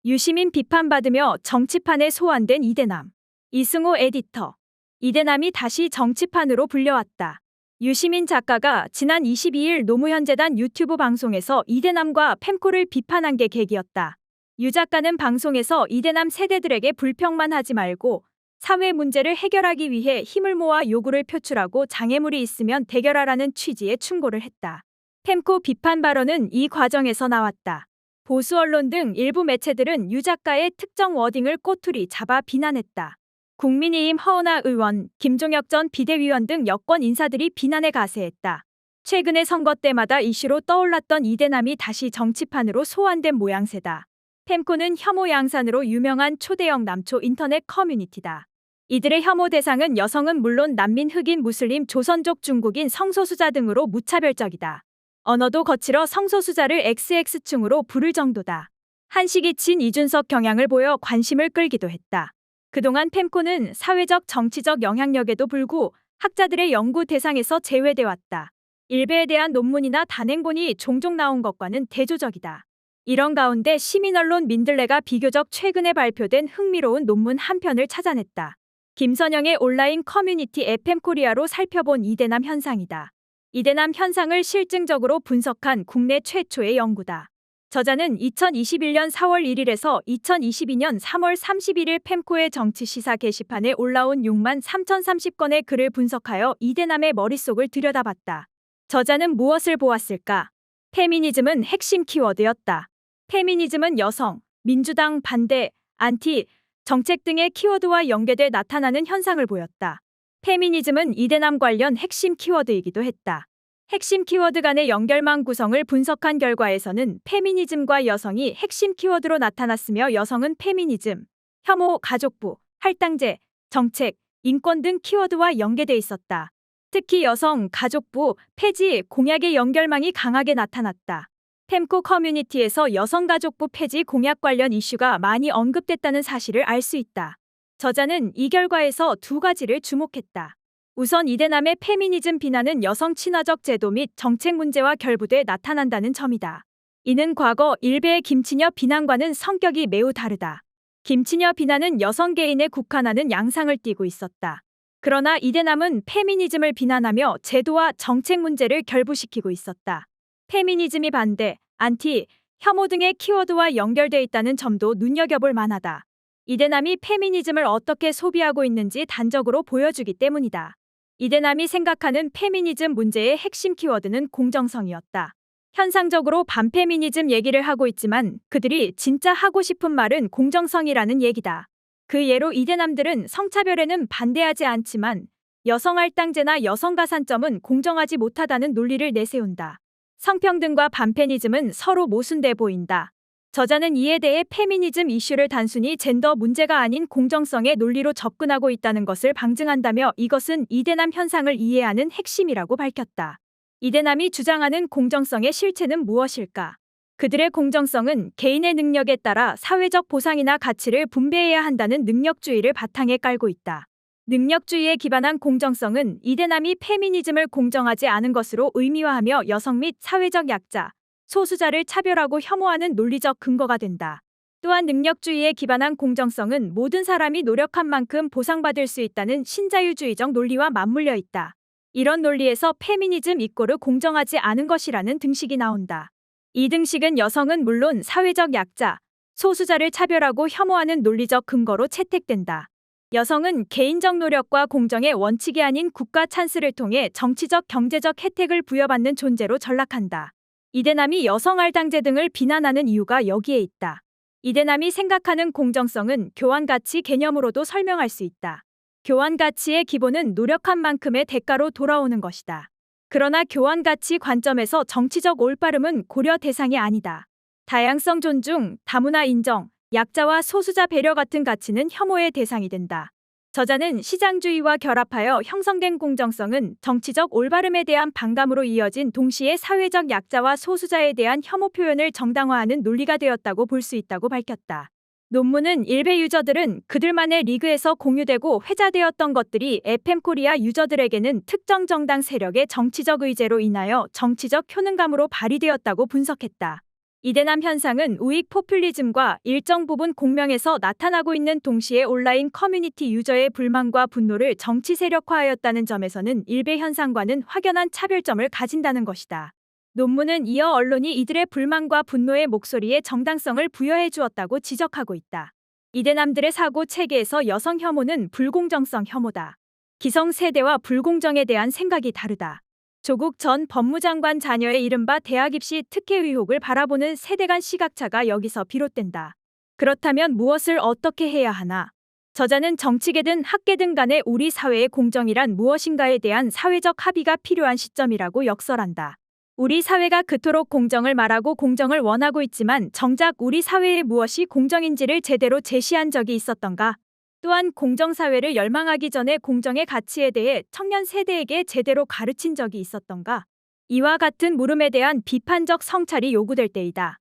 유시민 비판받으며 정치판에 소환된 이대남. 이승호 에디터. 이대남이 다시 정치판으로 불려왔다. 유시민 작가가 지난 22일 노무현재단 유튜브 방송에서 이대남과 펜코를 비판한 게 계기였다. 유 작가는 방송에서 이대남 세대들에게 불평만 하지 말고 사회 문제를 해결하기 위해 힘을 모아 요구를 표출하고 장애물이 있으면 대결하라는 취지의 충고를 했다. 펜코 비판 발언은 이 과정에서 나왔다. 보수 언론 등 일부 매체들은 유 작가의 특정 워딩을 꼬투리 잡아 비난했다. 국민의힘 허은하 의원, 김종혁 전 비대위원 등 여권 인사들이 비난에 가세했다. 최근의 선거 때마다 이슈로 떠올랐던 이대남이 다시 정치판으로 소환된 모양새다. 펜코는 혐오 양산으로 유명한 초대형 남초 인터넷 커뮤니티다. 이들의 혐오 대상은 여성은 물론 난민, 흑인, 무슬림, 조선족, 중국인, 성소수자 등으로 무차별적이다. 언어도 거칠어 성소수자를 XX층으로 부를 정도다. 한식이 친 이준석 경향을 보여 관심을 끌기도 했다. 그동안 펜코는 사회적 정치적 영향력에도 불구 학자들의 연구 대상에서 제외돼 왔다. 일베에 대한 논문이나 단행본이 종종 나온 것과는 대조적이다. 이런 가운데 시민언론 민들레가 비교적 최근에 발표된 흥미로운 논문 한 편을 찾아냈다. 김선영의 온라인 커뮤니티 FM코리아로 살펴본 이대남 현상이다. 이대남 현상을 실증적으로 분석한 국내 최초의 연구다. 저자는 2021년 4월 1일에서 2022년 3월 31일 펜코의 정치시사 게시판에 올라온 6만 3,030건의 글을 분석하여 이대남의 머릿속을 들여다봤다. 저자는 무엇을 보았을까? 페미니즘은 핵심 키워드였다. 페미니즘은 여성, 민주당 반대, 안티, 정책 등의 키워드와 연계돼 나타나는 현상을 보였다. 페미니즘은 이대남 관련 핵심 키워드이기도 했다. 핵심 키워드 간의 연결망 구성을 분석한 결과에서는 페미니즘과 여성이 핵심 키워드로 나타났으며 여성은 페미니즘, 혐오, 가족부, 할당제, 정책, 인권 등 키워드와 연계돼 있었다. 특히 여성, 가족부, 폐지, 공약의 연결망이 강하게 나타났다. 펜코 커뮤니티에서 여성가족부 폐지 공약 관련 이슈가 많이 언급됐다는 사실을 알 수 있다. 저자는 이 결과에서 두 가지를 주목했다. 우선 이대남의 페미니즘 비난은 여성 친화적 제도 및 정책 문제와 결부돼 나타난다는 점이다. 이는 과거 일베의 김치녀 비난과는 성격이 매우 다르다. 김치녀 비난은 여성 개인에 국한하는 양상을 띠고 있었다. 그러나 이대남은 페미니즘을 비난하며 제도와 정책 문제를 결부시키고 있었다. 페미니즘이 반대, 안티, 혐오 등의 키워드와 연결돼 있다는 점도 눈여겨볼 만하다. 이대남이 페미니즘을 어떻게 소비하고 있는지 단적으로 보여주기 때문이다. 이대남이 생각하는 페미니즘 문제의 핵심 키워드는 공정성이었다. 현상적으로 반페미니즘 얘기를 하고 있지만 그들이 진짜 하고 싶은 말은 공정성이라는 얘기다. 그 예로 이대남들은 성차별에는 반대하지 않지만 여성 할당제나 여성 가산점은 공정하지 못하다는 논리를 내세운다. 성평등과 반페니즘은 서로 모순돼 보인다. 저자는 이에 대해 페미니즘 이슈를 단순히 젠더 문제가 아닌 공정성의 논리로 접근하고 있다는 것을 방증한다며 이것은 이대남 현상을 이해하는 핵심이라고 밝혔다. 이대남이 주장하는 공정성의 실체는 무엇일까? 그들의 공정성은 개인의 능력에 따라 사회적 보상이나 가치를 분배해야 한다는 능력주의를 바탕에 깔고 있다. 능력주의에 기반한 공정성은 이대남이 페미니즘을 공정하지 않은 것으로 의미화하며 여성 및 사회적 약자, 소수자를 차별하고 혐오하는 논리적 근거가 된다. 또한 능력주의에 기반한 공정성은 모든 사람이 노력한 만큼 보상받을 수 있다는 신자유주의적 논리와 맞물려 있다. 이런 논리에서 페미니즘 이꼬르 공정하지 않은 것이라는 등식이 나온다. 이 등식은 여성은 물론 사회적 약자, 소수자를 차별하고 혐오하는 논리적 근거로 채택된다. 여성은 개인적 노력과 공정의 원칙이 아닌 국가 찬스를 통해 정치적 경제적 혜택을 부여받는 존재로 전락한다. 이대남이 여성 할당제 등을 비난하는 이유가 여기에 있다. 이대남이 생각하는 공정성은 교환가치 개념으로도 설명할 수 있다. 교환가치의 기본은 노력한 만큼의 대가로 돌아오는 것이다. 그러나 교환가치 관점에서 정치적 올바름은 고려 대상이 아니다. 다양성 존중, 다문화 인정, 약자와 소수자 배려 같은 가치는 혐오의 대상이 된다. 저자는 시장주의와 결합하여 형성된 공정성은 정치적 올바름에 대한 반감으로 이어진 동시에 사회적 약자와 소수자에 대한 혐오 표현을 정당화하는 논리가 되었다고 볼 수 있다고 밝혔다. 논문은 일베 유저들은 그들만의 리그에서 공유되고 회자되었던 것들이 FM코리아 유저들에게는 특정 정당 세력의 정치적 의제로 인하여 정치적 효능감으로 발휘되었다고 분석했다. 이대남 현상은 우익 포퓰리즘과 일정 부분 공명에서 나타나고 있는 동시에 온라인 커뮤니티 유저의 불만과 분노를 정치 세력화하였다는 점에서는 일베 현상과는 확연한 차별점을 가진다는 것이다. 논문은 이어 언론이 이들의 불만과 분노의 목소리에 정당성을 부여해 주었다고 지적하고 있다. 이대남들의 사고 체계에서 여성 혐오는 불공정성 혐오다. 기성세대와 불공정에 대한 생각이 다르다. 조국 전 법무장관 자녀의 이른바 대학 입시 특혜 의혹을 바라보는 세대 간 시각차가 여기서 비롯된다. 그렇다면 무엇을 어떻게 해야 하나? 저자는 정치계든 학계든 간의 우리 사회의 공정이란 무엇인가에 대한 사회적 합의가 필요한 시점이라고 역설한다. 우리 사회가 그토록 공정을 말하고 공정을 원하고 있지만 정작 우리 사회에 무엇이 공정인지를 제대로 제시한 적이 있었던가? 또한 공정사회를 열망하기 전에 공정의 가치에 대해 청년 세대에게 제대로 가르친 적이 있었던가? 이와 같은 물음에 대한 비판적 성찰이 요구될 때이다.